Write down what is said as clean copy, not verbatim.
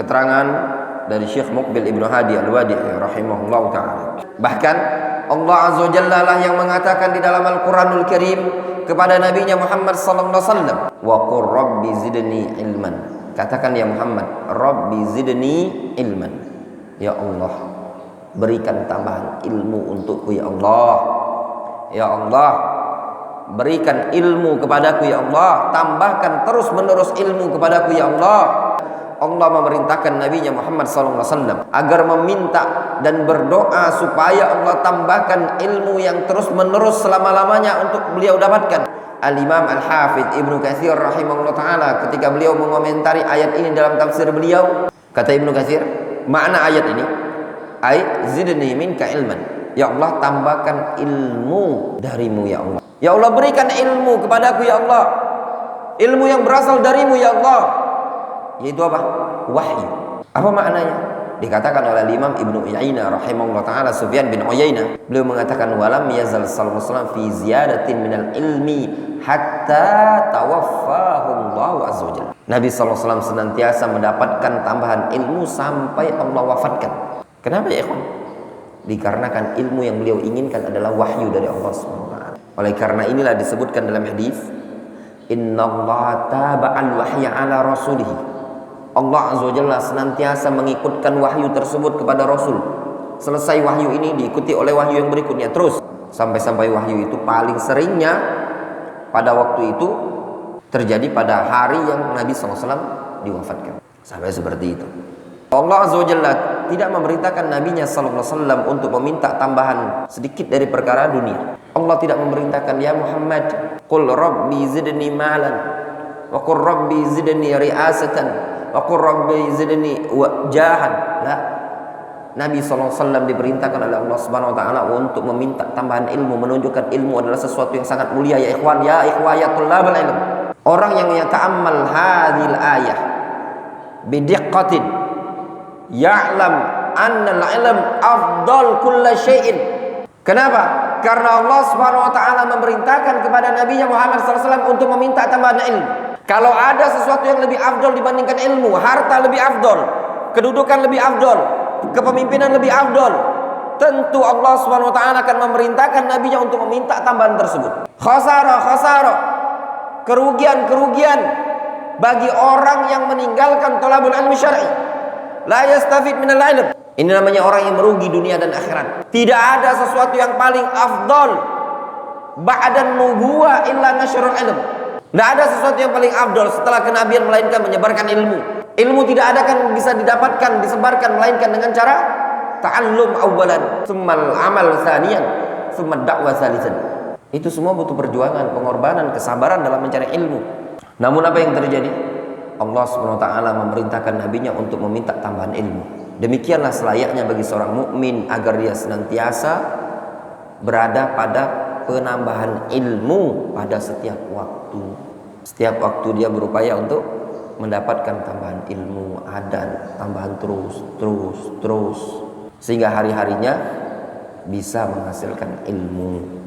Keterangan dari Syekh Muqbil Ibnu Hadi Al-Wadi'i rahimahullah ta'ala. Bahkan Allah Azza wa Jalla lah yang mengatakan di dalam Al-Quranul Karim kepada Nabinya Muhammad sallallahu alaihi wasallam, wa qur rabbi zidni ilman. Katakan ya Muhammad, rabbi zidni ilman. Ya Allah, berikan tambahan ilmu untukku ya Allah. Ya Allah, berikan ilmu kepadaku ya Allah. Tambahkan terus menerus ilmu kepadaku ya Allah. Allah memerintahkan Nabi Muhammad SAW agar meminta dan berdoa supaya Allah tambahkan ilmu yang terus menerus selama-lamanya untuk beliau dapatkan. Al-Imam Al-Hafidh Ibnu Katsir rahimahullah ta'ala ketika beliau mengomentari ayat ini dalam tafsir beliau, kata Ibnu Katsir, makna ayat ini ay zidni minka ilman, ya Allah tambahkan ilmu darimu ya Allah. Ya Allah, berikan ilmu kepadaku ya Allah, ilmu yang berasal darimu ya Allah, yaitu apa? Wahyu. Apa maknanya? Dikatakan oleh Imam Ibnu Uyainah rahimahullah ta'ala, Sufyan bin Uyainah, beliau mengatakan walam yazal sallallahu alaihi wasallam fi ziyadatin minal ilmi hatta tawaffahu Allah azza wajalla. Nabi sallallahu alaihi wasallam senantiasa mendapatkan tambahan ilmu sampai Allah wafatkan. Kenapa ya ikhwan? Dikarenakan ilmu yang beliau inginkan adalah wahyu dari Allah Subhanahu wa taala. Oleh karena inilah disebutkan dalam hadis, innallaha taba'al wahya ala rasulih. Allah Azza wa Jalla senantiasa mengikutkan wahyu tersebut kepada Rasul. Selesai wahyu ini diikuti oleh wahyu yang berikutnya terus sampai wahyu itu paling seringnya pada waktu itu terjadi pada hari yang Nabi SAW diwafatkan. Sampai seperti itu. Allah Azza wa Jalla tidak memerintahkan Nabinya SAW untuk meminta tambahan sedikit dari perkara dunia. Allah tidak memerintahkan, ya Muhammad, qul rabbi zidni malan wa qul rabbi zidni ri'asatan wa qur rabbi zidni jahan. La. Nabi SAW diperintahkan oleh Allah Subhanahu wa taala untuk meminta tambahan ilmu, menunjukkan ilmu adalah sesuatu yang sangat mulia ya ikhwan, ya ikhwah ya tullabal ilm. Orang yang yata'ammal hadhil ayah bidiqqatin ya'lam anna al-ilm afdal kulli syai'in. Kenapa? Karena Allah Subhanahu wa taala memerintahkan kepada Nabi Muhammad SAW untuk meminta tambahan ilmu. Kalau ada sesuatu yang lebih afdol dibandingkan ilmu, harta lebih afdol, kedudukan lebih afdol, kepemimpinan lebih afdol, tentu Allah Subhanahu wa taala akan memerintahkan nabinya untuk meminta tambahan tersebut. Khasarah, kerugian bagi orang yang meninggalkan thalabul ilmi syar'i. La yastafid minal ilm. Ini namanya orang yang merugi dunia dan akhirat. Tidak ada sesuatu yang paling afdol ba'dan nubuwah illa nasyrul ilm. Tidak ada sesuatu yang paling afdol setelah kenabian melainkan menyebarkan ilmu. Ilmu tidak ada kan bisa didapatkan, disebarkan melainkan dengan cara ta'allum awwalan, tsummal amal tsaniyan, tsumma da'wah tsalisan. Itu semua butuh perjuangan, pengorbanan, kesabaran dalam mencari ilmu. Namun apa yang terjadi? Allah Subhanahu wa taala memerintahkan nabinya untuk meminta tambahan ilmu. Demikianlah selayaknya bagi seorang mukmin agar dia senantiasa berada pada penambahan ilmu pada setiap waktu. Setiap waktu dia berupaya untuk mendapatkan tambahan ilmu, ada tambahan terus sehingga hari-harinya bisa menghasilkan ilmu.